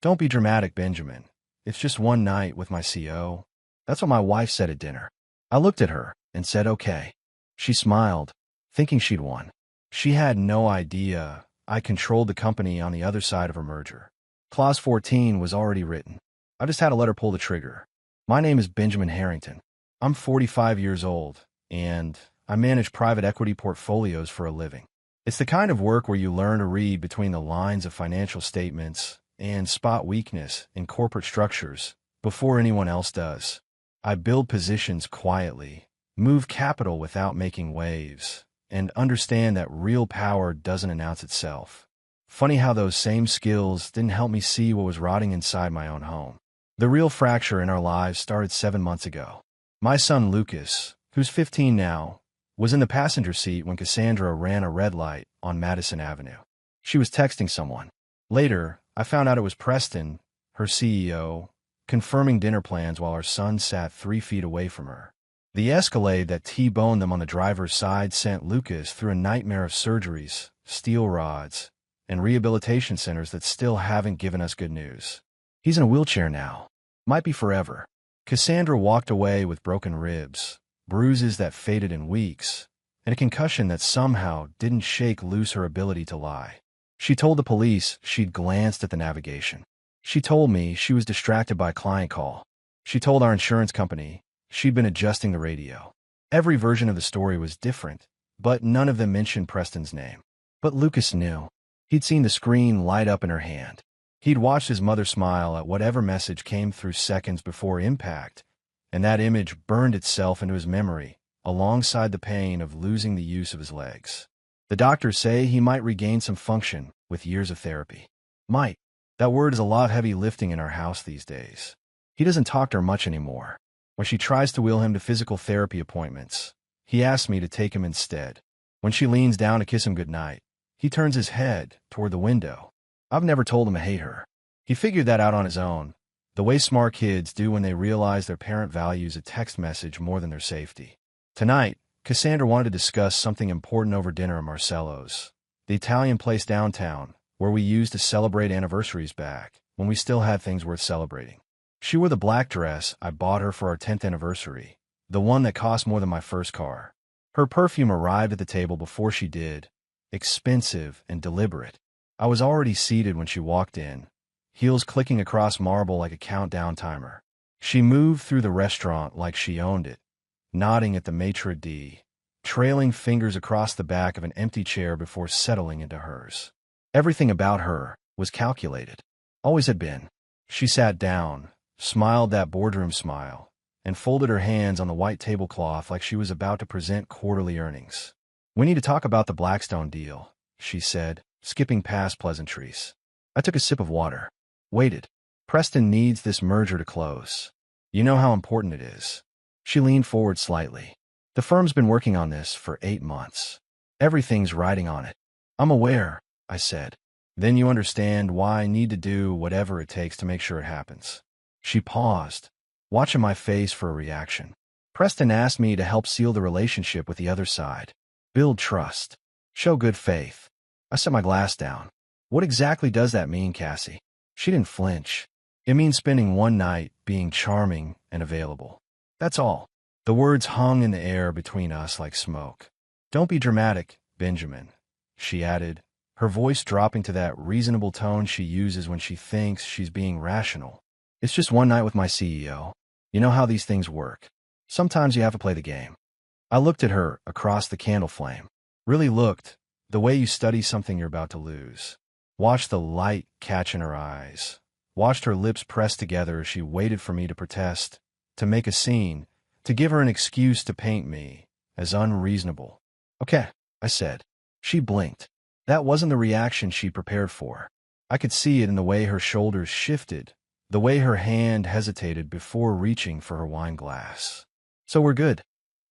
Don't be dramatic, Benjamin. It's just one night with my CO. That's what my wife said at dinner. I looked at her and said, okay. She smiled, thinking she'd won. She had no idea I controlled the company on the other side of her merger. Clause 14 was already written. I just had to let her pull the trigger. My name is Benjamin Harrington. I'm 45 years old, and I manage private equity portfolios for a living. It's the kind of work where you learn to read between the lines of financial statements and spot weakness in corporate structures before anyone else does. I build positions quietly, move capital without making waves, and understand that real power doesn't announce itself. Funny how those same skills didn't help me see what was rotting inside my own home. The real fracture in our lives started 7 months ago. My son Lucas, who's 15 now, was in the passenger seat when Cassandra ran a red light on Madison Avenue. She was texting someone. Later, I found out it was Preston, her CEO, confirming dinner plans while our son sat 3 feet away from her. The Escalade that T-boned them on the driver's side sent Lucas through a nightmare of surgeries, steel rods, and rehabilitation centers that still haven't given us good news. He's in a wheelchair now. Might be forever. Cassandra walked away with broken ribs, bruises that faded in weeks, and a concussion that somehow didn't shake loose her ability to lie. She told the police she'd glanced at the navigation. She told me she was distracted by a client call. She told our insurance company she'd been adjusting the radio. Every version of the story was different, but none of them mentioned Preston's name. But Lucas knew. He'd seen the screen light up in her hand. He'd watched his mother smile at whatever message came through seconds before impact, and that image burned itself into his memory, alongside the pain of losing the use of his legs. The doctors say he might regain some function with years of therapy. Might. That word is a lot heavy lifting in our house these days. He doesn't talk to her much anymore. When she tries to wheel him to physical therapy appointments, he asks me to take him instead. When she leans down to kiss him goodnight, he turns his head toward the window. I've never told him I hate her. He figured that out on his own, the way smart kids do when they realize their parent values a text message more than their safety. Tonight, Cassandra wanted to discuss something important over dinner at Marcello's, the Italian place downtown, where we used to celebrate anniversaries back, when we still had things worth celebrating. She wore the black dress I bought her for our 10th anniversary, the one that cost more than my first car. Her perfume arrived at the table before she did, expensive and deliberate. I was already seated when she walked in, heels clicking across marble like a countdown timer. She moved through the restaurant like she owned it, nodding at the maitre d', trailing fingers across the back of an empty chair before settling into hers. Everything about her was calculated. Always had been. She sat down, smiled that boardroom smile, and folded her hands on the white tablecloth like she was about to present quarterly earnings. "We need to talk about the Blackstone deal," she said, skipping past pleasantries. I took a sip of water. Waited. "Preston needs this merger to close. You know how important it is." She leaned forward slightly. "The firm's been working on this for 8 months. Everything's riding on it." "I'm aware," I said. "Then you understand why I need to do whatever it takes to make sure it happens." She paused, watching my face for a reaction. "Preston asked me to help seal the relationship with the other side. Build trust. Show good faith." I set my glass down. "What exactly does that mean, Cassie?" She didn't flinch. "It means spending one night being charming and available. That's all." The words hung in the air between us like smoke. "Don't be dramatic, Benjamin," she added, her voice dropping to that reasonable tone she uses when she thinks she's being rational. "It's just one night with my CEO. You know how these things work. Sometimes you have to play the game." I looked at her across the candle flame. Really looked, the way you study something you're about to lose. Watched the light catch in her eyes. Watched her lips press together as she waited for me to protest, to make a scene, to give her an excuse to paint me as unreasonable. "Okay," I said. She blinked. That wasn't the reaction she'd prepared for. I could see it in the way her shoulders shifted, the way her hand hesitated before reaching for her wine glass. "So we're good?"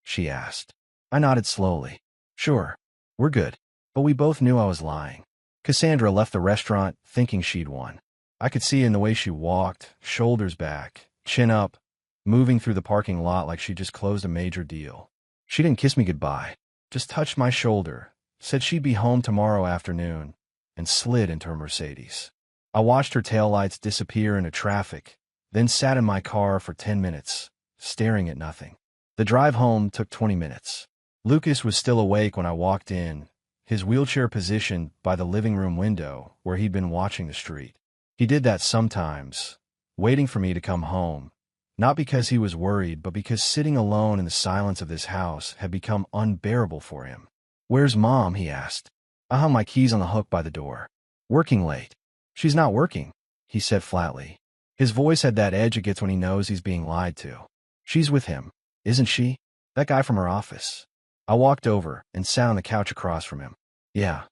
she asked. I nodded slowly. "Sure, we're good." But we both knew I was lying. Cassandra left the restaurant thinking she'd won. I could see it in the way she walked, shoulders back, chin up, moving through the parking lot like she just closed a major deal. She didn't kiss me goodbye, just touched my shoulder, said she'd be home tomorrow afternoon, and slid into her Mercedes. I watched her taillights disappear into traffic, then sat in my car for 10 minutes, staring at nothing. The drive home took 20 minutes. Lucas was still awake when I walked in, his wheelchair positioned by the living room window where he'd been watching the street. He did that sometimes, waiting for me to come home, not because he was worried, but because sitting alone in the silence of this house had become unbearable for him. "Where's Mom?" he asked. I hung my keys on the hook by the door. "Working late." "She's not working," he said flatly. His voice had that edge it gets when he knows he's being lied to. "She's with him, isn't she? That guy from her office." I walked over and sat on the couch across from him. "Yeah."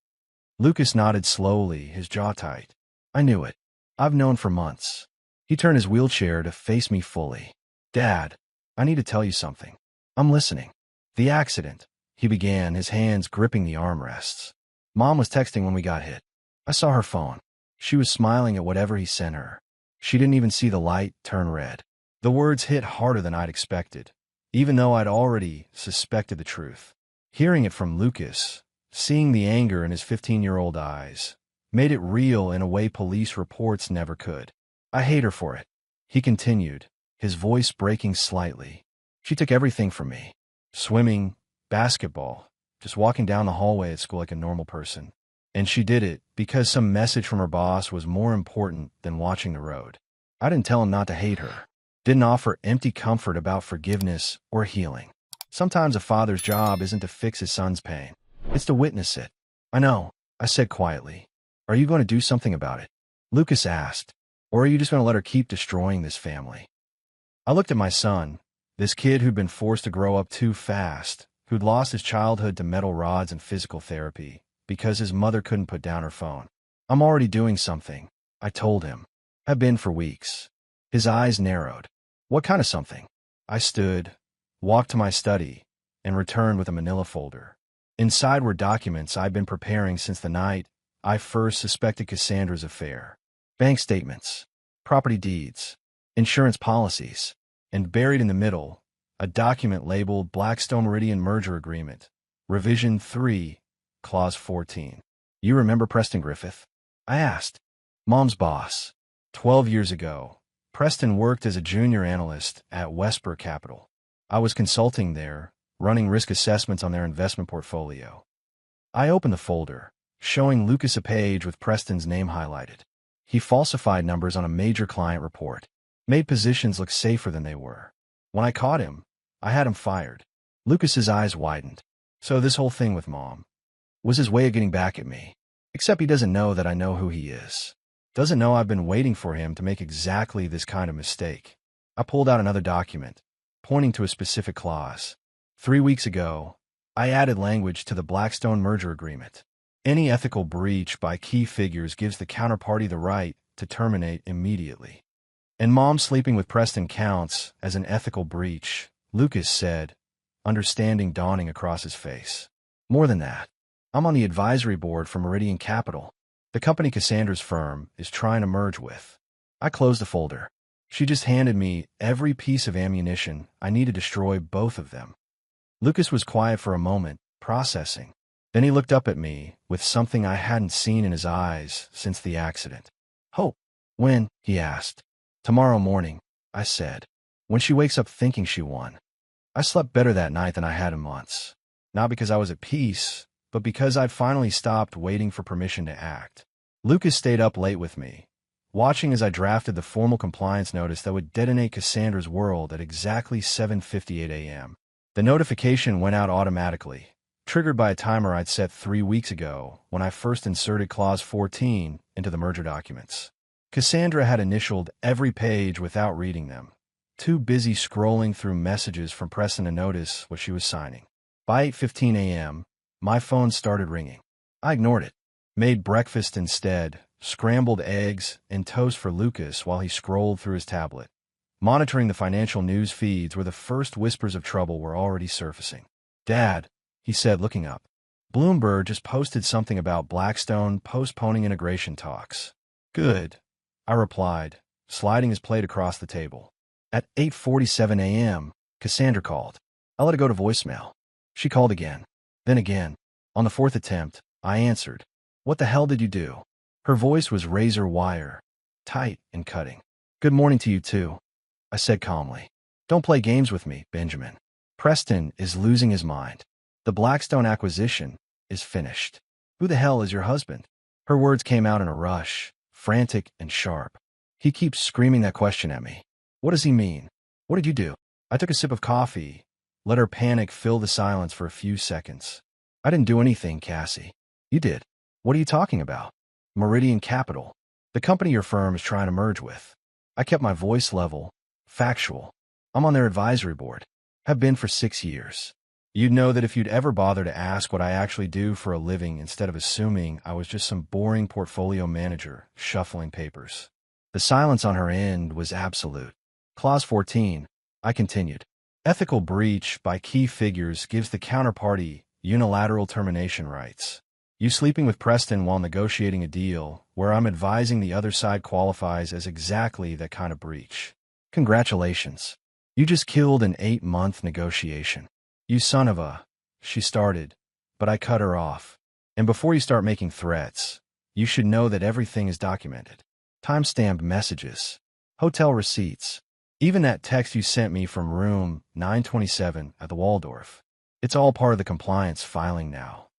Lucas nodded slowly, his jaw tight. "I knew it. I've known for months." He turned his wheelchair to face me fully. "Dad, I need to tell you something." "I'm listening." "The accident," he began, his hands gripping the armrests. "Mom was texting when we got hit. I saw her phone. She was smiling at whatever he sent her. She didn't even see the light turn red." The words hit harder than I'd expected, even though I'd already suspected the truth. Hearing it from Lucas, seeing the anger in his 15-year-old eyes, made it real in a way police reports never could. "I hate her for it," he continued, his voice breaking slightly. "She took everything from me. Swimming, basketball, just walking down the hallway at school like a normal person. And she did it because some message from her boss was more important than watching the road. I didn't tell him not to hate her. Didn't offer empty comfort about forgiveness or healing. Sometimes a father's job isn't to fix his son's pain. It's to witness it." "I know," I said quietly. "Are you going to do something about it?" Lucas asked. "Or are you just going to let her keep destroying this family?" I looked at my son, this kid who'd been forced to grow up too fast, who'd lost his childhood to metal rods and physical therapy, because his mother couldn't put down her phone. "I'm already doing something," I told him. "Have been for weeks." His eyes narrowed. "What kind of something?" I stood, walked to my study, and returned with a manila folder. Inside were documents I'd been preparing since the night I first suspected Cassandra's affair. Bank statements, property deeds, insurance policies, and buried in the middle, a document labeled Blackstone Meridian Merger Agreement, Revision 3, Clause 14. "You remember Preston Griffith?" I asked. "Mom's boss. 12 years ago, Preston worked as a junior analyst at Westbrook Capital. I was consulting there, running risk assessments on their investment portfolio." I opened the folder, showing Lucas a page with Preston's name highlighted. He falsified numbers on a major client report, made positions look safer than they were. When I caught him, I had him fired. Lucas's eyes widened. So this whole thing with Mom was his way of getting back at me. Except he doesn't know that I know who he is. Doesn't know I've been waiting for him to make exactly this kind of mistake. I pulled out another document, pointing to a specific clause. 3 weeks ago, I added language to the Blackstone merger agreement. Any ethical breach by key figures gives the counterparty the right to terminate immediately. "And Mom sleeping with Preston counts as an ethical breach," Lucas said, understanding dawning across his face. "More than that. I'm on the advisory board for Meridian Capital, the company Cassandra's firm is trying to merge with." I closed the folder. She just handed me every piece of ammunition I need to destroy both of them. Lucas was quiet for a moment, processing. Then he looked up at me with something I hadn't seen in his eyes since the accident. "Hope." "When?" he asked. "Tomorrow morning," I said. "When she wakes up thinking she won." I slept better that night than I had in months. Not because I was at peace, but because I'd finally stopped waiting for permission to act. Lucas stayed up late with me, watching as I drafted the formal compliance notice that would detonate Cassandra's world at exactly 7:58 a.m. The notification went out automatically, triggered by a timer I'd set 3 weeks ago when I first inserted Clause 14 into the merger documents. Cassandra had initialed every page without reading them, too busy scrolling through messages from Preston to notice what she was signing. By 8:15 a.m., my phone started ringing. I ignored it, made breakfast instead, scrambled eggs and toast for Lucas while he scrolled through his tablet, monitoring the financial news feeds where the first whispers of trouble were already surfacing. "Dad," he said, looking up. "Bloomberg just posted something about Blackstone postponing integration talks." "Good," I replied, sliding his plate across the table. At 8:47 a.m., Cassandra called. I let it go to voicemail. She called again, then again. On the fourth attempt, I answered. "What the hell did you do?" Her voice was razor wire, tight and cutting. "Good morning to you, too," I said calmly. "Don't play games with me, Benjamin. Preston is losing his mind. The Blackstone acquisition is finished. Who the hell is your husband?" Her words came out in a rush, frantic and sharp. "He keeps screaming that question at me. What does he mean? What did you do?" I took a sip of coffee, let her panic fill the silence for a few seconds. "I didn't do anything, Cassie." "You did. What are you talking about?" "Meridian Capital. The company your firm is trying to merge with." I kept my voice level, factual. "I'm on their advisory board. Have been for 6 years. You'd know that if you'd ever bother to ask what I actually do for a living instead of assuming I was just some boring portfolio manager shuffling papers." The silence on her end was absolute. "Clause 14, I continued. Ethical breach by key figures gives the counterparty unilateral termination rights. You sleeping with Preston while negotiating a deal where I'm advising the other side qualifies as exactly that kind of breach. Congratulations. You just killed an 8-month negotiation. You son of a," she started, but I cut her off. "And before you start making threats, you should know that everything is documented. Timestamped messages, hotel receipts, even that text you sent me from room 927 at the Waldorf. It's all part of the compliance filing now."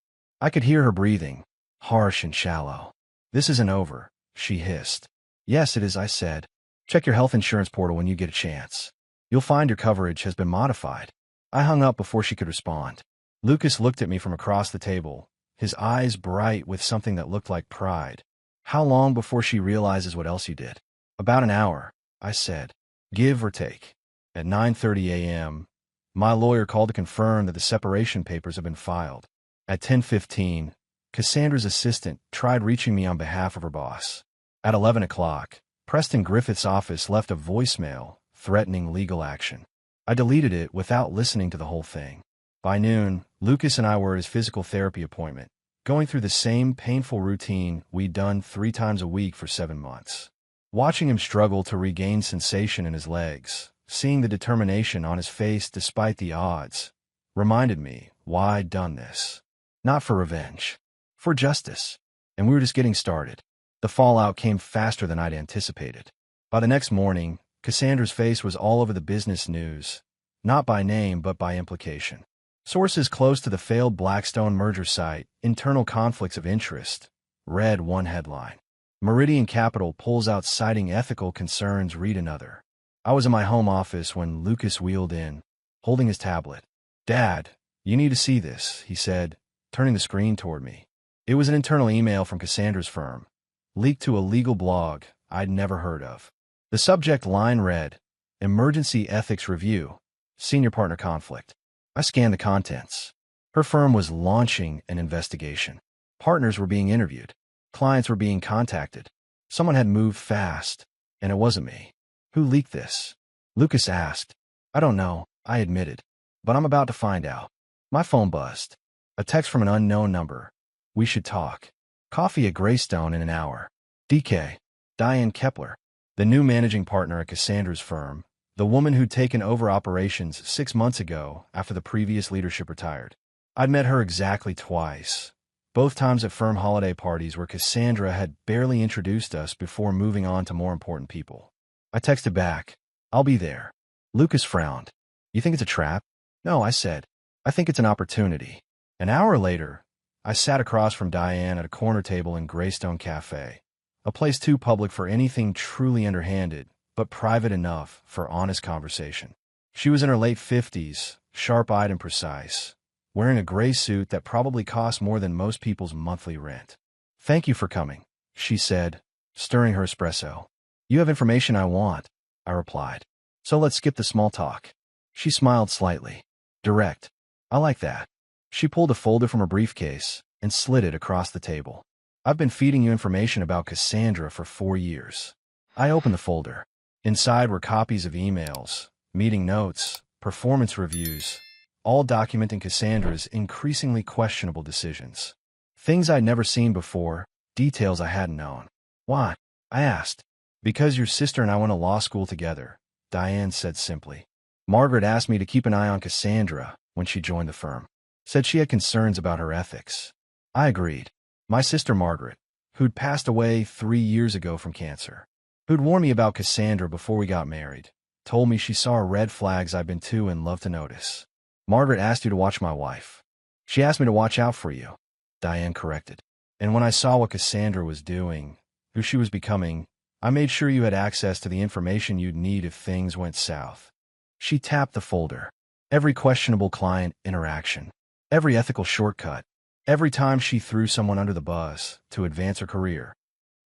I could hear her breathing, harsh and shallow. "This isn't over," she hissed. "Yes, it is," I said. "Check your health insurance portal when you get a chance. You'll find your coverage has been modified." I hung up before she could respond. Lucas looked at me from across the table, his eyes bright with something that looked like pride. "How long before she realizes what else you did?" "About an hour," I said, "give or take." At 9:30 a.m., my lawyer called to confirm that the separation papers have been filed. At 10:15, Cassandra's assistant tried reaching me on behalf of her boss. At 11 o'clock, Preston Griffith's office left a voicemail threatening legal action. I deleted it without listening to the whole thing. By noon, Lucas and I were at his physical therapy appointment, going through the same painful routine we'd done 3 times a week for 7 months. Watching him struggle to regain sensation in his legs, seeing the determination on his face despite the odds, reminded me why I'd done this. Not for revenge, for justice. And we were just getting started. The fallout came faster than I'd anticipated. By the next morning, Cassandra's face was all over the business news, not by name but by implication. Sources close to the failed Blackstone merger site, internal conflicts of interest, read one headline. Meridian Capital pulls out citing ethical concerns, read another. I was in my home office when Lucas wheeled in, holding his tablet. "Dad, you need to see this," he said, turning the screen toward me. It was an internal email from Cassandra's firm, leaked to a legal blog I'd never heard of. The subject line read, "Emergency Ethics Review, Senior Partner Conflict." I scanned the contents. Her firm was launching an investigation. Partners were being interviewed. Clients were being contacted. Someone had moved fast, and it wasn't me. "Who leaked this?" Lucas asked. "I don't know," I admitted, "but I'm about to find out." My phone buzzed. A text from an unknown number. "We should talk. Coffee at Greystone in an hour. DK. Diane Kepler, the new managing partner at Cassandra's firm, the woman who'd taken over operations 6 months ago after the previous leadership retired. I'd met her exactly twice, both times at firm holiday parties where Cassandra had barely introduced us before moving on to more important people. I texted back, "I'll be there." Lucas frowned. "You think it's a trap?" "No," I said. "I think it's an opportunity." An hour later, I sat across from Diane at a corner table in Greystone Cafe, a place too public for anything truly underhanded, but private enough for honest conversation. She was in her late 50s, sharp-eyed and precise, wearing a gray suit that probably cost more than most people's monthly rent. "Thank you for coming," she said, stirring her espresso. "You have information I want," I replied. "So let's skip the small talk." She smiled slightly. "Direct. I like that." She pulled a folder from her briefcase and slid it across the table. "I've been feeding you information about Cassandra for 4 years." I opened the folder. Inside were copies of emails, meeting notes, performance reviews, all documenting Cassandra's increasingly questionable decisions. Things I'd never seen before, details I hadn't known. "Why?" I asked. "Because your sister and I went to law school together," Diane said simply. "Margaret asked me to keep an eye on Cassandra when she joined the firm. Said she had concerns about her ethics." I agreed. My sister Margaret, who'd passed away 3 years ago from cancer. who'd warned me about Cassandra before we got married, told me she saw red flags I've been too and love to notice. Margaret asked you to watch my wife. She asked me to watch out for you, Diane corrected. And when I saw what Cassandra was doing, who she was becoming, I made sure you had access to the information you'd need if things went south. She tapped the folder. Every questionable client interaction, every ethical shortcut, every time she threw someone under the bus to advance her career.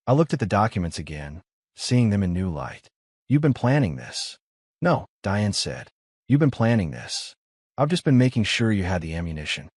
I looked at the documents again, seeing them in new light. You've been planning this. No, Diane said. You've been planning this. I've just been making sure you had the ammunition.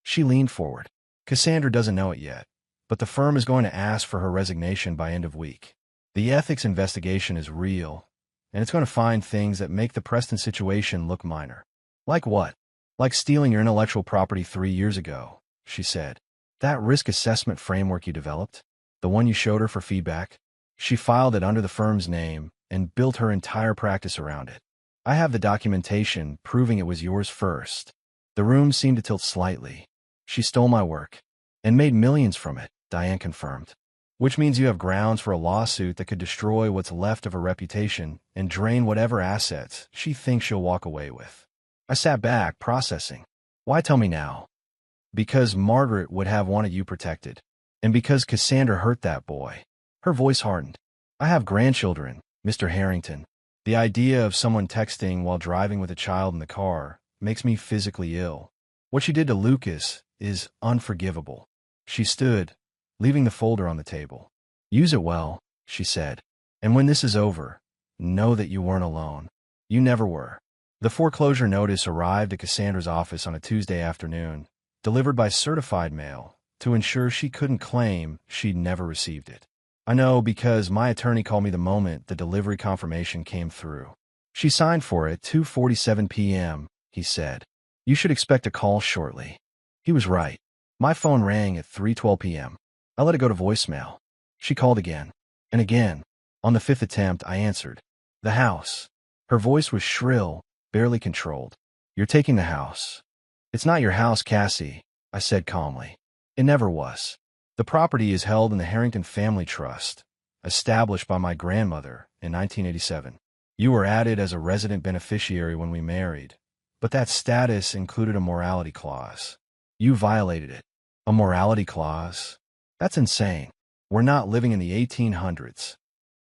She leaned forward. Cassandra doesn't know it yet, but the firm is going to ask for her resignation by end of week. The ethics investigation is real, and it's going to find things that make the Preston situation look minor. Like what? Like stealing your intellectual property 3 years ago, she said. That risk assessment framework you developed? The one you showed her for feedback? She filed it under the firm's name and built her entire practice around it. I have the documentation proving it was yours first. The room seemed to tilt slightly. She stole my work and made millions from it, Diane confirmed. Which means you have grounds for a lawsuit that could destroy what's left of her reputation and drain whatever assets she thinks she'll walk away with. I sat back, processing. Why tell me now? Because Margaret would have wanted you protected. And because Cassandra hurt that boy. Her voice hardened. I have grandchildren, Mr. Harrington. The idea of someone texting while driving with a child in the car makes me physically ill. What she did to Lucas is unforgivable. She stood, leaving the folder on the table. Use it well, she said. And when this is over, know that you weren't alone. You never were. The foreclosure notice arrived at Cassandra's office on a Tuesday afternoon, delivered by certified mail, to ensure she couldn't claim she'd never received it. I know because my attorney called me the moment the delivery confirmation came through. She signed for it 2:47 p.m., he said. You should expect a call shortly. He was right. My phone rang at 3:12 p.m. I let it go to voicemail. She called again, and again. On the 5th attempt, I answered. The house. Her voice was shrill, barely controlled. You're taking the house. It's not your house, Cassie, I said calmly. It never was. The property is held in the Harrington Family Trust, established by my grandmother in 1987. You were added as a resident beneficiary when we married, but that status included a morality clause. You violated it. A morality clause? That's insane. We're not living in the 1800s.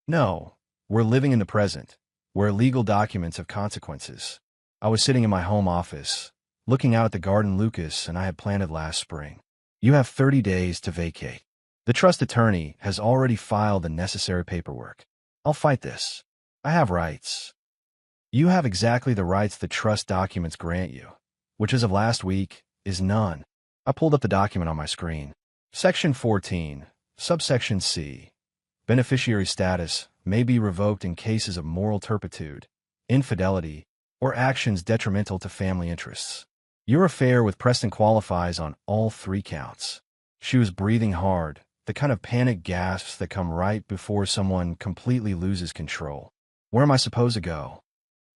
No, we're living in the present, where legal documents have consequences. I was sitting in my home office, looking out at the garden Lucas and I had planted last spring. You have 30 days to vacate. The trust attorney has already filed the necessary paperwork. I'll fight this. I have rights. You have exactly the rights the trust documents grant you, which as of last week is none. I pulled up the document on my screen. Section 14, subsection C. Beneficiary status may be revoked in cases of moral turpitude, infidelity, or actions detrimental to family interests. Your affair with Preston qualifies on all 3 counts. She was breathing hard, the kind of panic gasps that come right before someone completely loses control. Where am I supposed to go?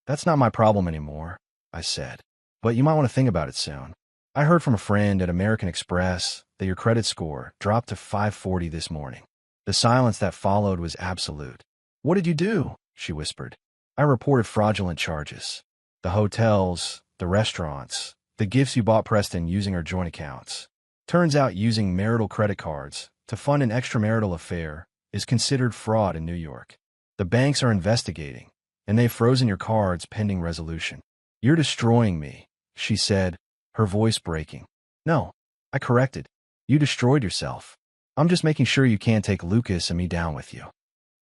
That's not my problem anymore, I said. But you might want to think about it soon. I heard from a friend at American Express that your credit score dropped to 540 this morning. The silence that followed was absolute. What did you do? She whispered. I reported fraudulent charges. The hotels, the restaurants, the gifts you bought Preston using our joint accounts. Turns out using marital credit cards to fund an extramarital affair is considered fraud in New York. The banks are investigating, and they've frozen your cards pending resolution. You're destroying me, she said, her voice breaking. No, I corrected. You destroyed yourself. I'm just making sure you can't take Lucas and me down with you.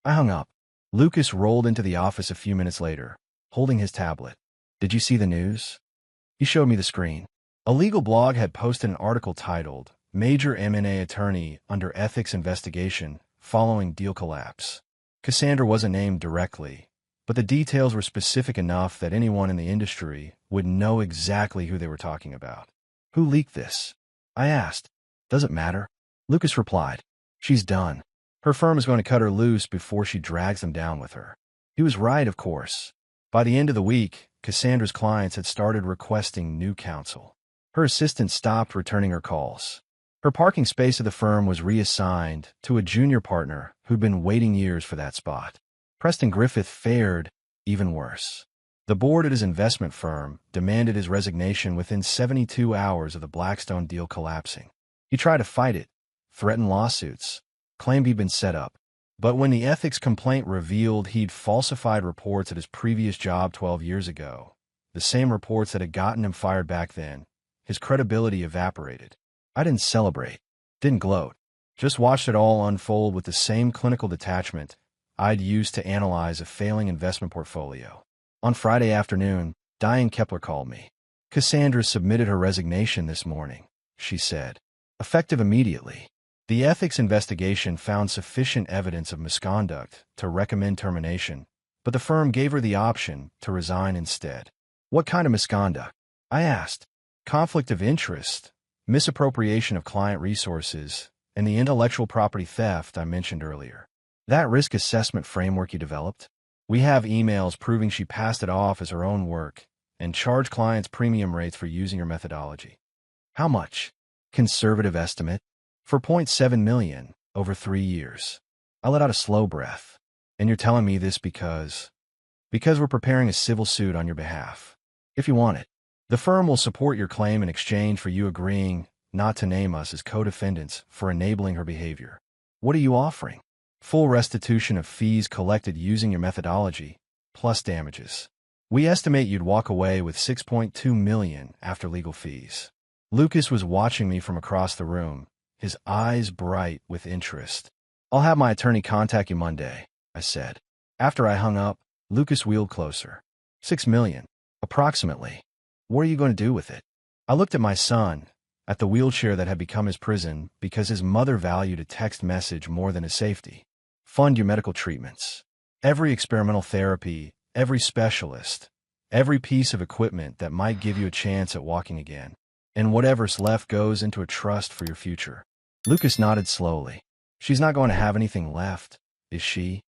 I hung up. Lucas rolled into the office a few minutes later, holding his tablet. Did you see the news? He showed me the screen. A legal blog had posted an article titled, Major M&A Attorney Under Ethics Investigation Following Deal Collapse. Cassandra wasn't named directly, but the details were specific enough that anyone in the industry would know exactly who they were talking about. Who leaked this? I asked. Does it matter? Lucas replied. She's done. Her firm is going to cut her loose before she drags them down with her. He was right, of course. By the end of the week, Cassandra's clients had started requesting new counsel. Her assistant stopped returning her calls. Her parking space at the firm was reassigned to a junior partner who'd been waiting years for that spot. Preston Griffith fared even worse. The board at his investment firm demanded his resignation within 72 hours of the Blackstone deal collapsing. He tried to fight it, threatened lawsuits, claimed he'd been set up. But when the ethics complaint revealed he'd falsified reports at his previous job 12 years ago, the same reports that had gotten him fired back then, his credibility evaporated. I didn't celebrate, didn't gloat, just watched it all unfold with the same clinical detachment I'd used to analyze a failing investment portfolio. On Friday afternoon, Diane Kepler called me. Cassandra submitted her resignation this morning, she said. Effective immediately. The ethics investigation found sufficient evidence of misconduct to recommend termination, but the firm gave her the option to resign instead. What kind of misconduct? I asked. Conflict of interest, misappropriation of client resources, and the intellectual property theft I mentioned earlier. That risk assessment framework you developed? We have emails proving she passed it off as her own work and charged clients premium rates for using her methodology. How much? Conservative estimate? For $0.7 million over 3 years. I let out a slow breath. And you're telling me this because we're preparing a civil suit on your behalf. If you want it, the firm will support your claim in exchange for you agreeing not to name us as co-defendants for enabling her behavior. What are you offering? Full restitution of fees collected using your methodology, plus damages. We estimate you'd walk away with $6.2 million after legal fees. Lucas was watching me from across the room, his eyes bright with interest. I'll have my attorney contact you Monday, I said. After I hung up, Lucas wheeled closer. $6 million, approximately. What are you going to do with it? I looked at my son, at the wheelchair that had become his prison because his mother valued a text message more than his safety. Fund your medical treatments. Every experimental therapy, every specialist, every piece of equipment that might give you a chance at walking again. And whatever's left goes into a trust for your future. Lucas nodded slowly. She's not going to have anything left, is she?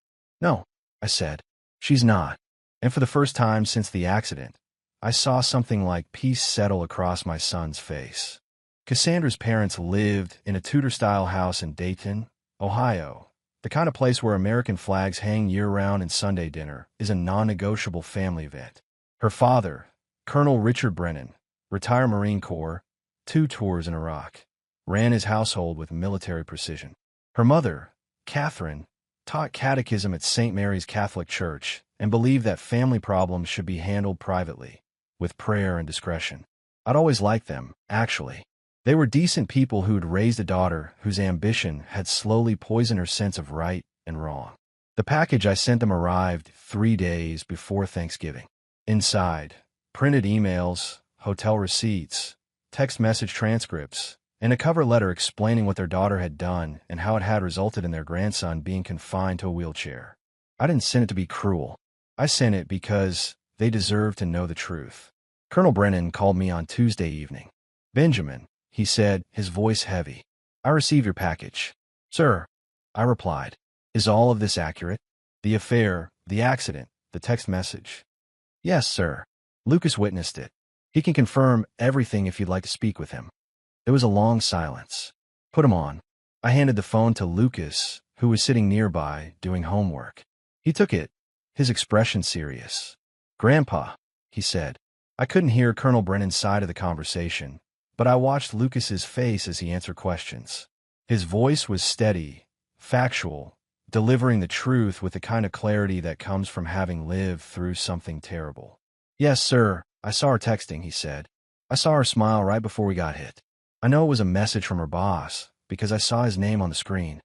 No, I said. She's not. And for the first time since the accident, I saw something like peace settle across my son's face. Cassandra's parents lived in a Tudor-style house in Dayton, Ohio. The kind of place where American flags hang year-round and Sunday dinner is a non-negotiable family event. Her father, Colonel Richard Brennan, retired Marine Corps, 2 tours in Iraq, ran his household with military precision. Her mother, Catherine, taught catechism at St. Mary's Catholic Church and believed that family problems should be handled privately, with prayer and discretion. I'd always liked them, actually. They were decent people who'd raised a daughter whose ambition had slowly poisoned her sense of right and wrong. The package I sent them arrived 3 days before Thanksgiving. Inside, printed emails, hotel receipts, text message transcripts, and a cover letter explaining what their daughter had done and how it had resulted in their grandson being confined to a wheelchair. I didn't send it to be cruel. I sent it because they deserved to know the truth. Colonel Brennan called me on Tuesday evening. Benjamin, he said, his voice heavy. I received your package. Sir, I replied. Is all of this accurate? The affair, the accident, the text message? Yes, sir. Lucas witnessed it. He can confirm everything if you'd like to speak with him. There was a long silence. Put him on. I handed the phone to Lucas, who was sitting nearby, doing homework. He took it, his expression serious. Grandpa, he said. I couldn't hear Colonel Brennan's side of the conversation, but I watched Lucas's face as he answered questions. His voice was steady, factual, delivering the truth with the kind of clarity that comes from having lived through something terrible. Yes, sir, I saw her texting, he said. I saw her smile right before we got hit. I know it was a message from her boss, because I saw his name on the screen.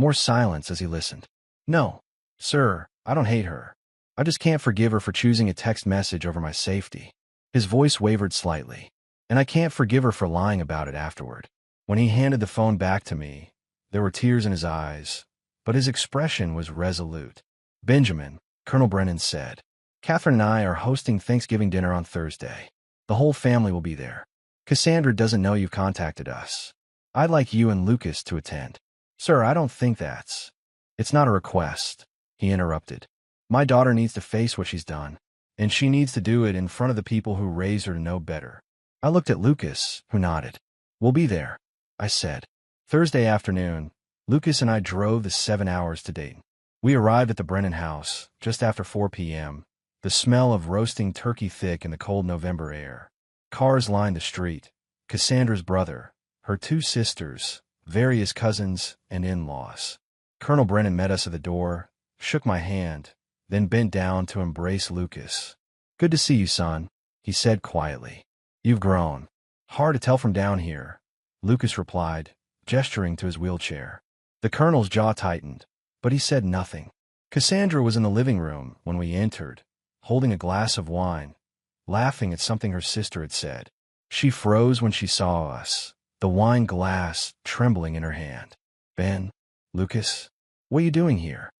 More silence as he listened. No, sir, I don't hate her. I just can't forgive her for choosing a text message over my safety. His voice wavered slightly. And I can't forgive her for lying about it afterward. When he handed the phone back to me, there were tears in his eyes, but his expression was resolute. Benjamin, Colonel Brennan said, Catherine and I are hosting Thanksgiving dinner on Thursday. The whole family will be there. Cassandra doesn't know you've contacted us. I'd like you and Lucas to attend. Sir, I don't think it's not a request, he interrupted. My daughter needs to face what she's done, and she needs to do it in front of the people who raised her to know better. I looked at Lucas, who nodded. We'll be there, I said. Thursday afternoon, Lucas and I drove the 7 hours to Dayton. We arrived at the Brennan house just after 4 p.m., the smell of roasting turkey thick in the cold November air. Cars lined the street. Cassandra's brother, her 2 sisters, various cousins, and in-laws. Colonel Brennan met us at the door, shook my hand, then bent down to embrace Lucas. "Good to see you, son," he said quietly. "You've grown." "Hard to tell from down here," Lucas replied, gesturing to his wheelchair. The colonel's jaw tightened, but he said nothing. Cassandra was in the living room when we entered, holding a glass of wine, laughing at something her sister had said. She froze when she saw us, the wine glass trembling in her hand. "Ben, Lucas, what are you doing here?"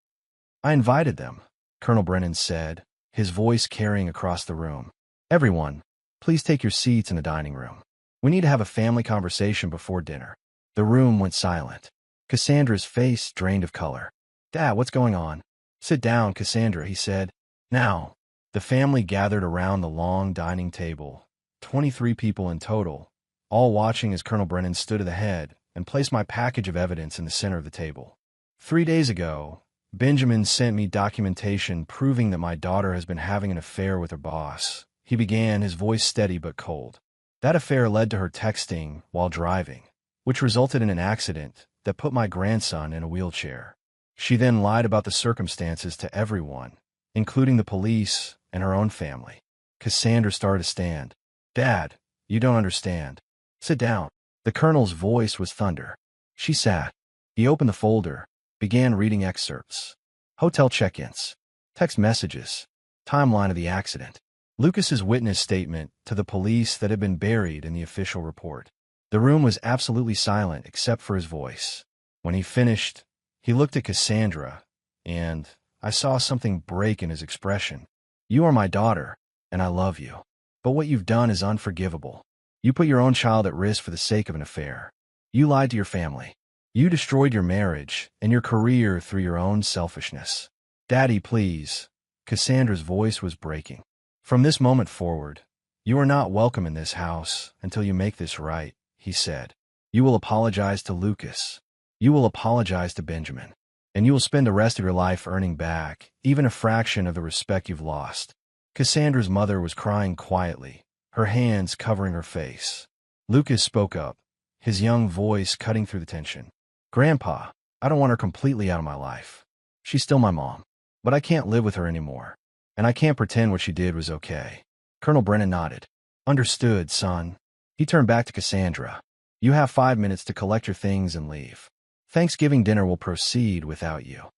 "I invited them," Colonel Brennan said, his voice carrying across the room. "Everyone, please take your seats in the dining room. We need to have a family conversation before dinner." The room went silent. Cassandra's face drained of color. "Dad, what's going on?" "Sit down, Cassandra," he said. "Now." The family gathered around the long dining table, 23 people in total, all watching as Colonel Brennan stood at the head and placed my package of evidence in the center of the table. "3 days ago, Benjamin sent me documentation proving that my daughter has been having an affair with her boss," he began, his voice steady but cold. "That affair led to her texting while driving, which resulted in an accident that put my grandson in a wheelchair. She then lied about the circumstances to everyone, including the police and her own family." Cassandra started to stand. "Dad, you don't understand. Sit down." The colonel's voice was thunder. She sat. He opened the folder, began reading excerpts. Hotel check-ins, text messages, timeline of the accident, Lucas's witness statement to the police that had been buried in the official report. The room was absolutely silent except for his voice. When he finished, he looked at Cassandra, and I saw something break in his expression. "You are my daughter, and I love you. But what you've done is unforgivable. You put your own child at risk for the sake of an affair. You lied to your family. You destroyed your marriage and your career through your own selfishness." "Daddy, please." Cassandra's voice was breaking. "From this moment forward, you are not welcome in this house until you make this right," he said. "You will apologize to Lucas. You will apologize to Benjamin. And you will spend the rest of your life earning back even a fraction of the respect you've lost." Cassandra's mother was crying quietly, her hands covering her face. Lucas spoke up, his young voice cutting through the tension. "Grandpa, I don't want her completely out of my life. She's still my mom, but I can't live with her anymore, and I can't pretend what she did was okay." Colonel Brennan nodded. "Understood, son." He turned back to Cassandra. "You have 5 minutes to collect your things and leave. Thanksgiving dinner will proceed without you."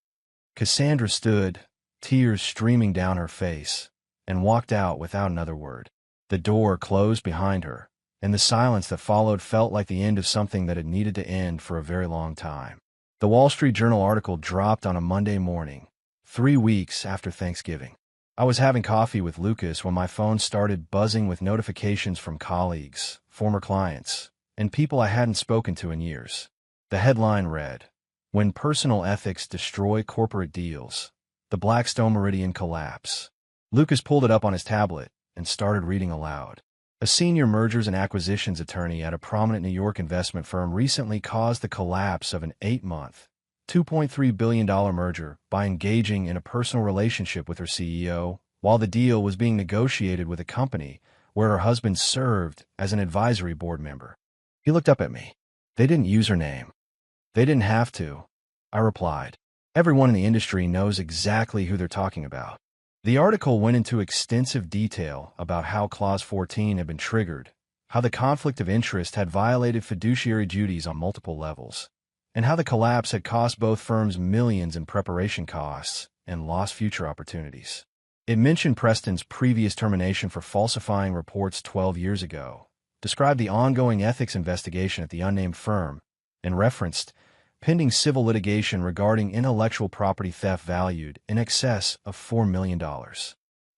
Cassandra stood, tears streaming down her face, and walked out without another word. The door closed behind her, and the silence that followed felt like the end of something that had needed to end for a very long time. The Wall Street Journal article dropped on a Monday morning, 3 weeks after Thanksgiving. I was having coffee with Lucas when my phone started buzzing with notifications from colleagues, former clients, and people I hadn't spoken to in years. The headline read, "When Personal Ethics Destroy Corporate Deals, the Blackstone Meridian Collapse." Lucas pulled it up on his tablet and started reading aloud. "A senior mergers and acquisitions attorney at a prominent New York investment firm recently caused the collapse of an 8-month, $2.3 billion merger by engaging in a personal relationship with her CEO while the deal was being negotiated with a company where her husband served as an advisory board member." He looked up at me. "They didn't use her name." "They didn't have to," I replied. "Everyone in the industry knows exactly who they're talking about." The article went into extensive detail about how Clause 14 had been triggered, how the conflict of interest had violated fiduciary duties on multiple levels, and how the collapse had cost both firms millions in preparation costs and lost future opportunities. It mentioned Preston's previous termination for falsifying reports 12 years ago, described the ongoing ethics investigation at the unnamed firm, and referenced pending civil litigation regarding intellectual property theft valued in excess of $4 million.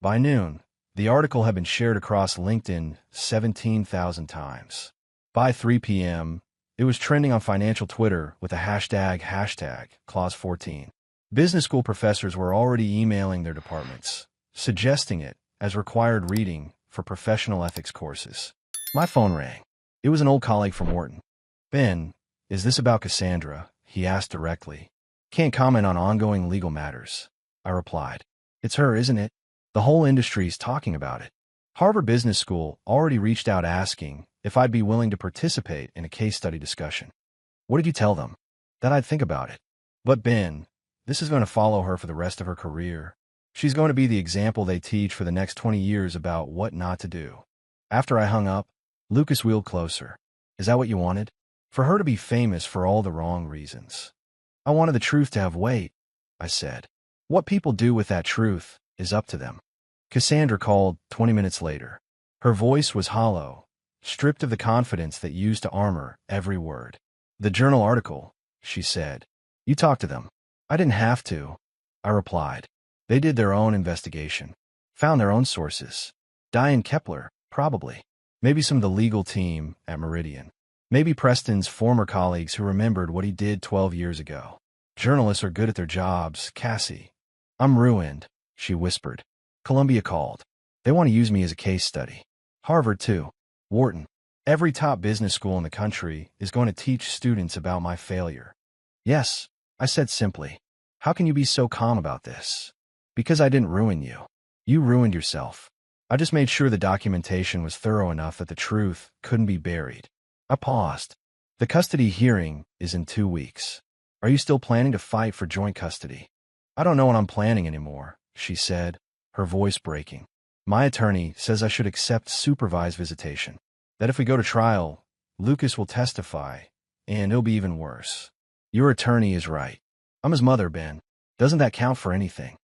By noon, the article had been shared across LinkedIn 17,000 times. By 3 p.m., it was trending on financial Twitter with the hashtag Clause 14. Business school professors were already emailing their departments, suggesting it as required reading for professional ethics courses. My phone rang. It was an old colleague from Wharton. "Ben, is this about Cassandra?" he asked directly. Can't comment on ongoing legal matters, I replied. It's her, isn't it? The whole industry's talking about it. Harvard Business School already reached out asking if I'd be willing to participate in a case study discussion. What did you tell them? That I'd think about it. But Ben, this is going to follow her for the rest of her career. She's going to be the example they teach for the next 20 years about what not to do. After I hung up, Lucas wheeled closer. Is that what you wanted? For her to be famous for all the wrong reasons. I wanted the truth to have weight, I said. What people do with that truth is up to them. Cassandra called 20 minutes later. Her voice was hollow, stripped of the confidence that used to armor every word. The journal article, she said. You talked to them. I didn't have to, I replied. They did their own investigation. Found their own sources. Diane Kepler, probably. Maybe some of the legal team at Meridian. Maybe Preston's former colleagues who remembered what he did 12 years ago. Journalists are good at their jobs, Cassie. I'm ruined, she whispered. Columbia called. They want to use me as a case study. Harvard, too. Wharton. Every top business school in the country is going to teach students about my failure. Yes, I said simply. How can you be so calm about this? Because I didn't ruin you. You ruined yourself. I just made sure the documentation was thorough enough that the truth couldn't be buried. I paused. The custody hearing is in 2 weeks. Are you still planning to fight for joint custody? I don't know what I'm planning anymore, she said, her voice breaking. My attorney says I should accept supervised visitation. That if we go to trial, Lucas will testify, and it'll be even worse. Your attorney is right. I'm his mother, Ben. Doesn't that count for anything?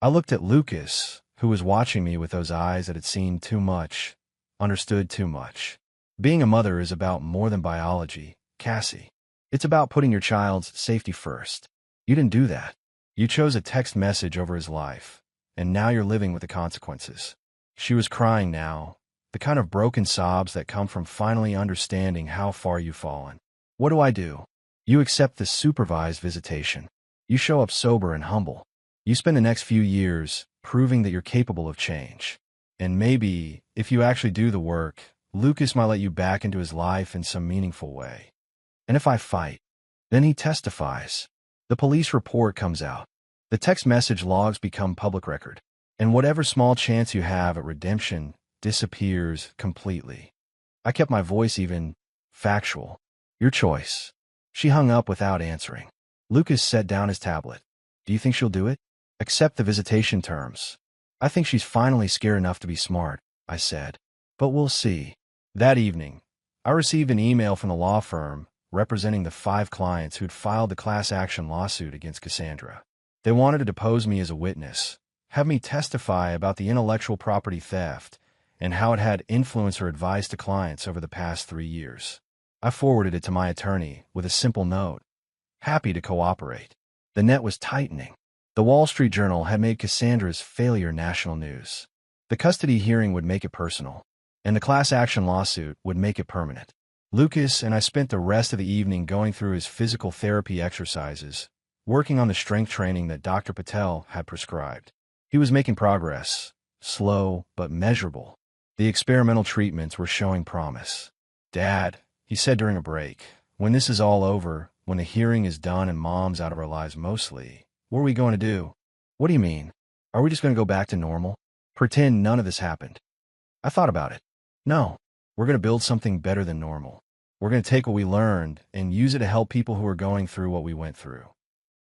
I looked at Lucas, who was watching me with those eyes that had seen too much, understood too much. Being a mother is about more than biology, Cassie. It's about putting your child's safety first. You didn't do that. You chose a text message over his life, and now you're living with the consequences. She was crying now, the kind of broken sobs that come from finally understanding how far you've fallen. What do? You accept the supervised visitation. You show up sober and humble. You spend the next few years proving that you're capable of change. And maybe, if you actually do the work, Lucas might let you back into his life in some meaningful way. And if I fight, then he testifies. The police report comes out. The text message logs become public record. And whatever small chance you have at redemption disappears completely. I kept my voice even, factual. Your choice. She hung up without answering. Lucas set down his tablet. Do you think she'll do it? Accept the visitation terms. I think she's finally scared enough to be smart, I said. But we'll see. That evening, I received an email from the law firm representing the 5 clients who'd filed the class action lawsuit against Cassandra. They wanted to depose me as a witness, have me testify about the intellectual property theft and how it had influenced her advice to clients over the past 3 years. I forwarded it to my attorney with a simple note. Happy to cooperate. The net was tightening. The Wall Street Journal had made Cassandra's failure national news. The custody hearing would make it personal, and the class action lawsuit would make it permanent. Lucas and I spent the rest of the evening going through his physical therapy exercises, working on the strength training that Dr. Patel had prescribed. He was making progress, slow but measurable. The experimental treatments were showing promise. Dad, he said during a break, when this is all over, when the hearing is done and Mom's out of our lives mostly, what are we going to do? What do you mean? Are we just going to go back to normal? Pretend none of this happened? I thought about it. No, we're going to build something better than normal. We're going to take what we learned and use it to help people who are going through what we went through.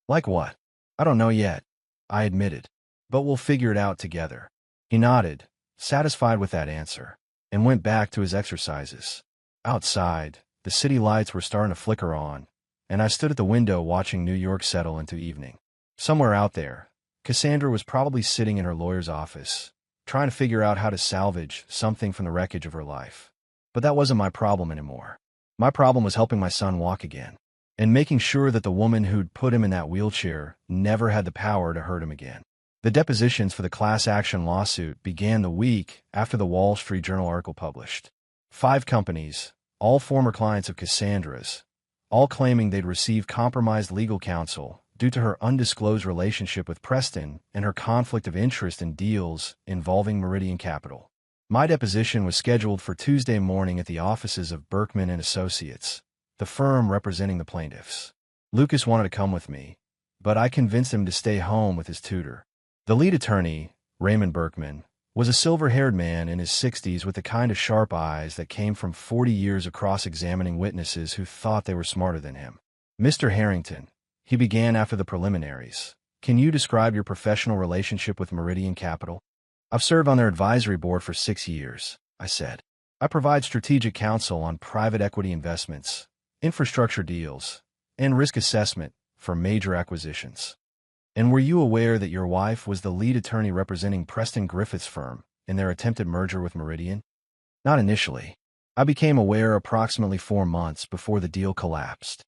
Like what? I don't know yet, I admitted. But we'll figure it out together. He nodded, satisfied with that answer, and went back to his exercises. Outside, the city lights were starting to flicker on, and I stood at the window watching New York settle into evening. Somewhere out there, Cassandra was probably sitting in her lawyer's office, trying to figure out how to salvage something from the wreckage of her life. But that wasn't my problem anymore. My problem was helping my son walk again, and making sure that the woman who'd put him in that wheelchair never had the power to hurt him again. The depositions for the class action lawsuit began the week after the Wall Street Journal article published. 5 companies, all former clients of Cassandra's, all claiming they'd received compromised legal counsel due to her undisclosed relationship with Preston and her conflict of interest in deals involving Meridian Capital. My deposition was scheduled for Tuesday morning at the offices of Berkman and Associates, the firm representing the plaintiffs. Lucas wanted to come with me, but I convinced him to stay home with his tutor. The lead attorney, Raymond Berkman, was a silver-haired man in his 60s with the kind of sharp eyes that came from 40 years of cross-examining witnesses who thought they were smarter than him. Mr. Harrington, he began after the preliminaries. Can you describe your professional relationship with Meridian Capital? I've served on their advisory board for 6 years, I said. I provide strategic counsel on private equity investments, infrastructure deals, and risk assessment for major acquisitions. And were you aware that your wife was the lead attorney representing Preston Griffith's firm in their attempted merger with Meridian? Not initially. I became aware approximately 4 months before the deal collapsed.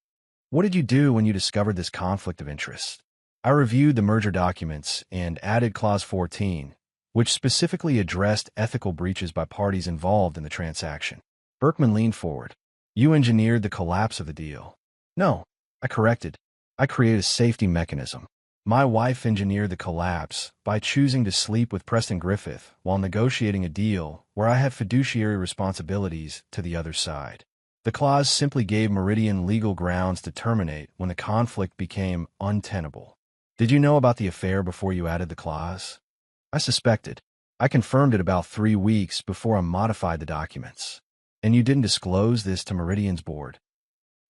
What did you do when you discovered this conflict of interest? I reviewed the merger documents and added Clause 14, which specifically addressed ethical breaches by parties involved in the transaction. Berkman leaned forward. You engineered the collapse of the deal. No, I corrected. I created a safety mechanism. My wife engineered the collapse by choosing to sleep with Preston Griffith while negotiating a deal where I had fiduciary responsibilities to the other side. The clause simply gave Meridian legal grounds to terminate when the conflict became untenable. Did you know about the affair before you added the clause? I suspected. I confirmed it about 3 weeks before I modified the documents. And you didn't disclose this to Meridian's board?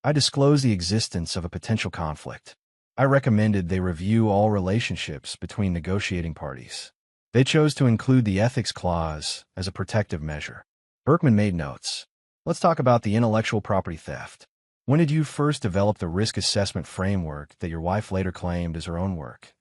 I disclosed the existence of a potential conflict. I recommended they review all relationships between negotiating parties. They chose to include the ethics clause as a protective measure. Berkman made notes. Let's talk about the intellectual property theft. When did you first develop the risk assessment framework that your wife later claimed as her own work?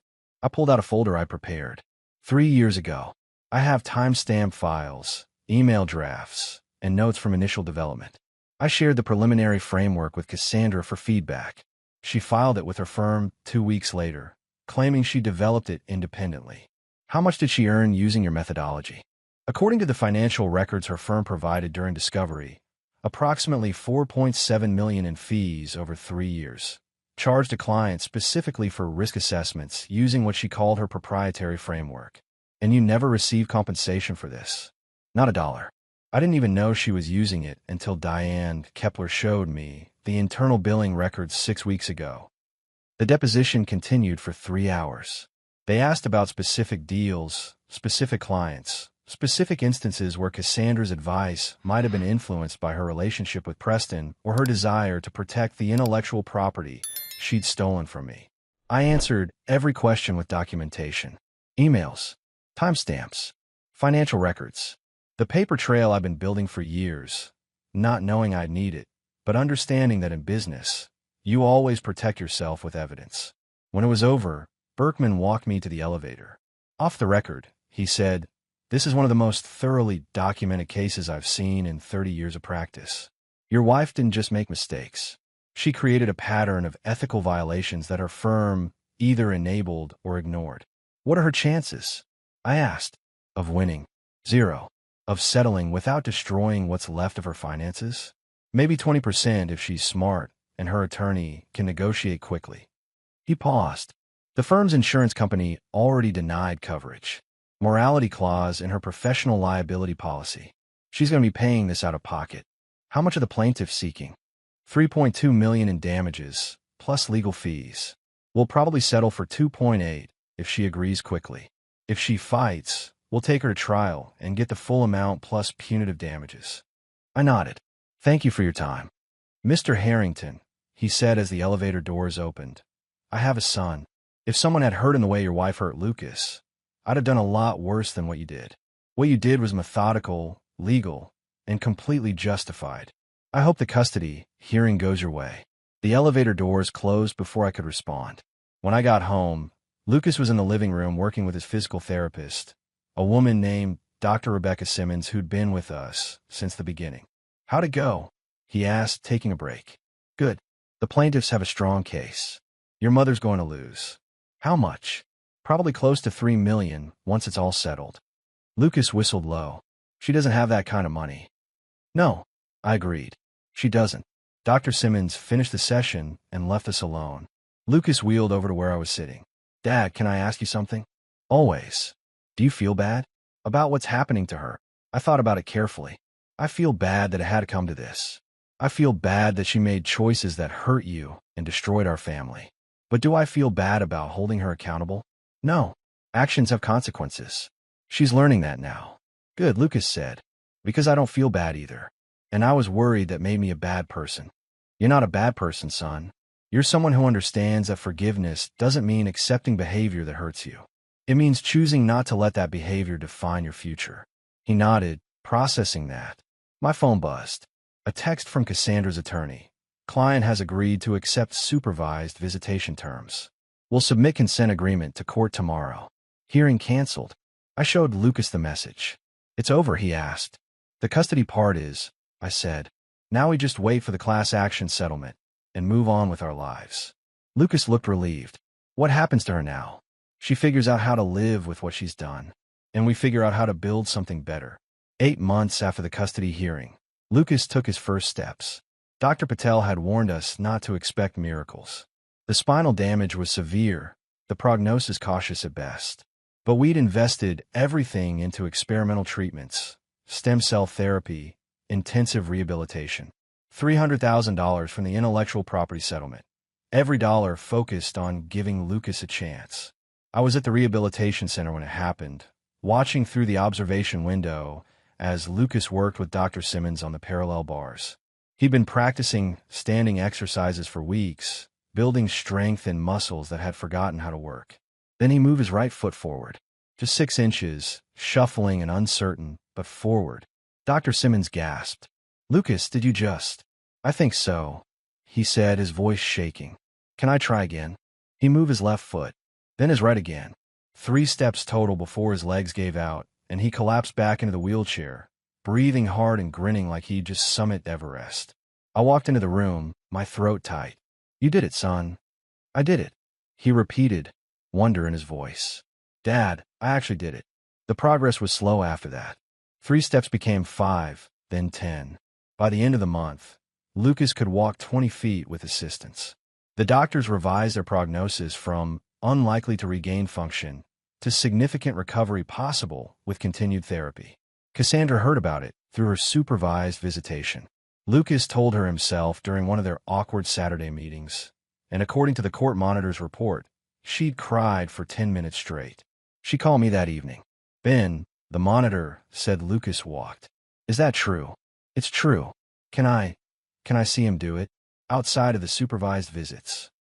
I pulled out a folder I prepared. 3 years ago. I have timestamp files, email drafts, and notes from initial development. I shared the preliminary framework with Cassandra for feedback. She filed it with her firm 2 weeks later, claiming she developed it independently. How much did she earn using your methodology? According to the financial records her firm provided during discovery, approximately $4.7 million in fees over 3 years, charged to clients specifically for risk assessments using what she called her proprietary framework. And you never received compensation for this? Not a dollar. I didn't even know she was using it until Diane Kepler showed me the internal billing records 6 weeks ago. The deposition continued for 3 hours. They asked about specific deals, specific clients, specific instances where Cassandra's advice might have been influenced by her relationship with Preston or her desire to protect the intellectual property she'd stolen from me. I answered every question with documentation, emails, timestamps, financial records, the paper trail I've been building for years, not knowing I'd need it, but understanding that in business, you always protect yourself with evidence. When it was over, Berkman walked me to the elevator. Off the record, he said, "This is one of the most thoroughly documented cases I've seen in 30 years of practice. Your wife didn't just make mistakes. She created a pattern of ethical violations that her firm either enabled or ignored." What are her chances? I asked. Of winning? 0. Of settling without destroying what's left of her finances? Maybe 20% if she's smart and her attorney can negotiate quickly. He paused. The firm's insurance company already denied coverage. Morality clause in her professional liability policy. She's going to be paying this out of pocket. How much are the plaintiffs seeking? $3.2 million in damages, plus legal fees. We'll probably settle for $2.8 if she agrees quickly. If she fights, we'll take her to trial and get the full amount plus punitive damages. I nodded. Thank you for your time. Mr. Harrington, he said as the elevator doors opened. I have a son. If someone had hurt him the way your wife hurt Lucas, I'd have done a lot worse than what you did. What you did was methodical, legal, and completely justified. I hope the custody hearing goes your way. The elevator doors closed before I could respond. When I got home, Lucas was in the living room working with his physical therapist, a woman named Dr. Rebecca Simmons who'd been with us since the beginning. How'd it go? He asked, taking a break. Good. The plaintiffs have a strong case. Your mother's going to lose. How much? Probably close to $3 million once it's all settled. Lucas whistled low. She doesn't have that kind of money. No, I agreed. She doesn't. Dr. Simmons finished the session and left us alone. Lucas wheeled over to where I was sitting. Dad, can I ask you something? Always. Do you feel bad? About what's happening to her? I thought about it carefully. I feel bad that it had to come to this. I feel bad that she made choices that hurt you and destroyed our family. But do I feel bad about holding her accountable? No. Actions have consequences. She's learning that now. Good, Lucas said. Because I don't feel bad either. And I was worried that made me a bad person. You're not a bad person, son. You're someone who understands that forgiveness doesn't mean accepting behavior that hurts you. It means choosing not to let that behavior define your future. He nodded, processing that. My phone buzzed. A text from Cassandra's attorney. Client has agreed to accept supervised visitation terms. Will submit consent agreement to court tomorrow. Hearing canceled. I showed Lucas the message. It's over, he asked. The custody part is, I said. Now we just wait for the class action settlement and move on with our lives. Lucas looked relieved. What happens to her now? She figures out how to live with what she's done. And we figure out how to build something better. 8 months after the custody hearing, Lucas took his first steps. Dr. Patel had warned us not to expect miracles. The spinal damage was severe, the prognosis cautious at best. But we'd invested everything into experimental treatments, stem cell therapy, intensive rehabilitation. $300,000 from the intellectual property settlement. Every dollar focused on giving Lucas a chance. I was at the rehabilitation center when it happened, watching through the observation window as Lucas worked with Dr. Simmons on the parallel bars. He'd been practicing standing exercises for weeks, building strength in muscles that had forgotten how to work. Then he moved his right foot forward, just 6 inches, shuffling and uncertain, but forward. Dr. Simmons gasped. Lucas, did you just? I think so, he said, his voice shaking. Can I try again? He moved his left foot, then his right again. 3 steps total before his legs gave out, and he collapsed back into the wheelchair, breathing hard and grinning like he'd just summited Everest. I walked into the room, my throat tight. You did it, son. I did it, he repeated, wonder in his voice. Dad, I actually did it. The progress was slow after that. 3 steps became 5, then 10. By the end of the month, Lucas could walk 20 feet with assistance. The doctors revised their prognosis from unlikely to regain function to significant recovery possible with continued therapy. Cassandra heard about it through her supervised visitation. Lucas told her himself during one of their awkward Saturday meetings, and according to the court monitor's report, she'd cried for 10 minutes straight. She called me that evening. Ben, the monitor, said Lucas walked. Is that true? It's true. Can I see him do it? Outside of the supervised visits.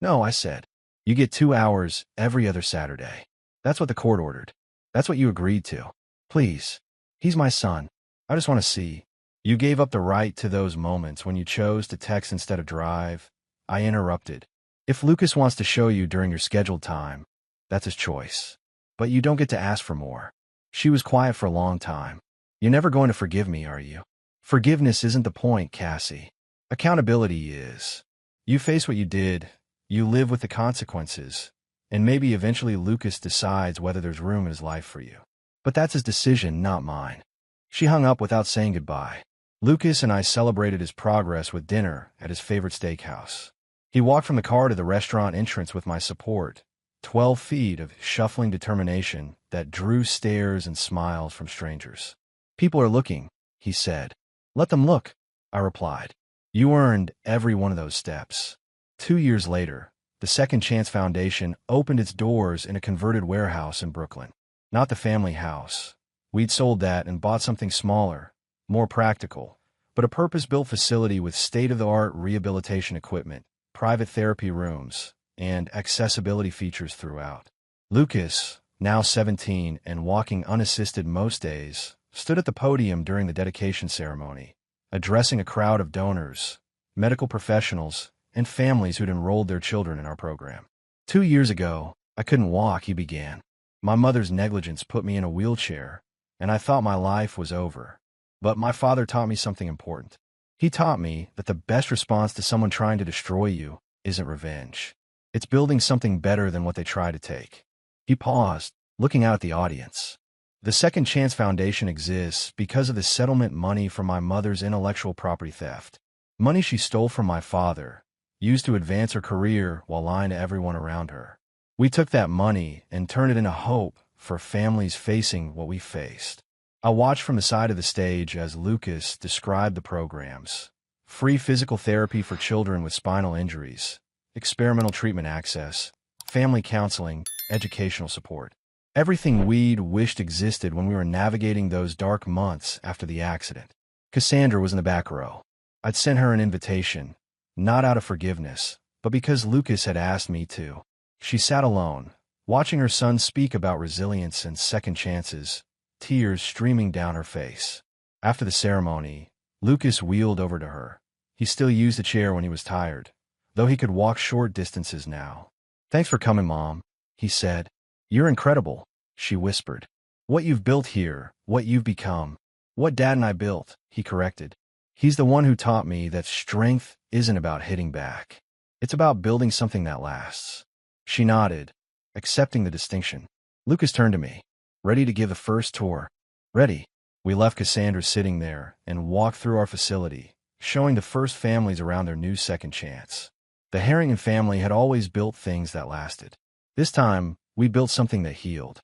No, I said. You get 2 hours every other Saturday. That's what the court ordered. That's what you agreed to. Please. He's my son. I just want to see. You gave up the right to those moments when you chose to text instead of drive. I interrupted. If Lucas wants to show you during your scheduled time, that's his choice. But you don't get to ask for more. She was quiet for a long time. You're never going to forgive me, are you? Forgiveness isn't the point, Cassie. Accountability is. You face what you did, you live with the consequences, and maybe eventually Lucas decides whether there's room in his life for you. But that's his decision, not mine. She hung up without saying goodbye. Lucas and I celebrated his progress with dinner at his favorite steakhouse. He walked from the car to the restaurant entrance with my support, 12 feet of shuffling determination that drew stares and smiles from strangers. People are looking, he said. Let them look, I replied. You earned every one of those steps. 2 years later, the Second Chance Foundation opened its doors in a converted warehouse in Brooklyn. Not the family house. We'd sold that and bought something smaller, more practical, but a purpose-built facility with state-of-the-art rehabilitation equipment, private therapy rooms, and accessibility features throughout. Lucas, now 17 and walking unassisted most days, stood at the podium during the dedication ceremony, addressing a crowd of donors, medical professionals, and families who'd enrolled their children in our program. 2 years ago, I couldn't walk, he began. My mother's negligence put me in a wheelchair, and I thought my life was over. But my father taught me something important. He taught me that the best response to someone trying to destroy you isn't revenge. It's building something better than what they try to take. He paused, looking out at the audience. The Second Chance Foundation exists because of the settlement money from my mother's intellectual property theft. Money she stole from my father, used to advance her career while lying to everyone around her. We took that money and turned it into hope for families facing what we faced. I watched from the side of the stage as Lucas described the programs. Free physical therapy for children with spinal injuries, experimental treatment access, family counseling, educational support. Everything we'd wished existed when we were navigating those dark months after the accident. Cassandra was in the back row. I'd sent her an invitation, not out of forgiveness, but because Lucas had asked me to. She sat alone, watching her son speak about resilience and second chances, tears streaming down her face. After the ceremony, Lucas wheeled over to her. He still used a chair when he was tired, though he could walk short distances now. "Thanks for coming, Mom," he said. "You're incredible," she whispered. "What you've built here, what you've become." "What Dad and I built," he corrected. "He's the one who taught me that strength isn't about hitting back. It's about building something that lasts." She nodded, accepting the distinction. Lucas turned to me. "Ready to give the first tour?" "Ready." We left Cassandra sitting there and walked through our facility, showing the first families around their new second chance. The Harrington family had always built things that lasted. This time, we built something that healed.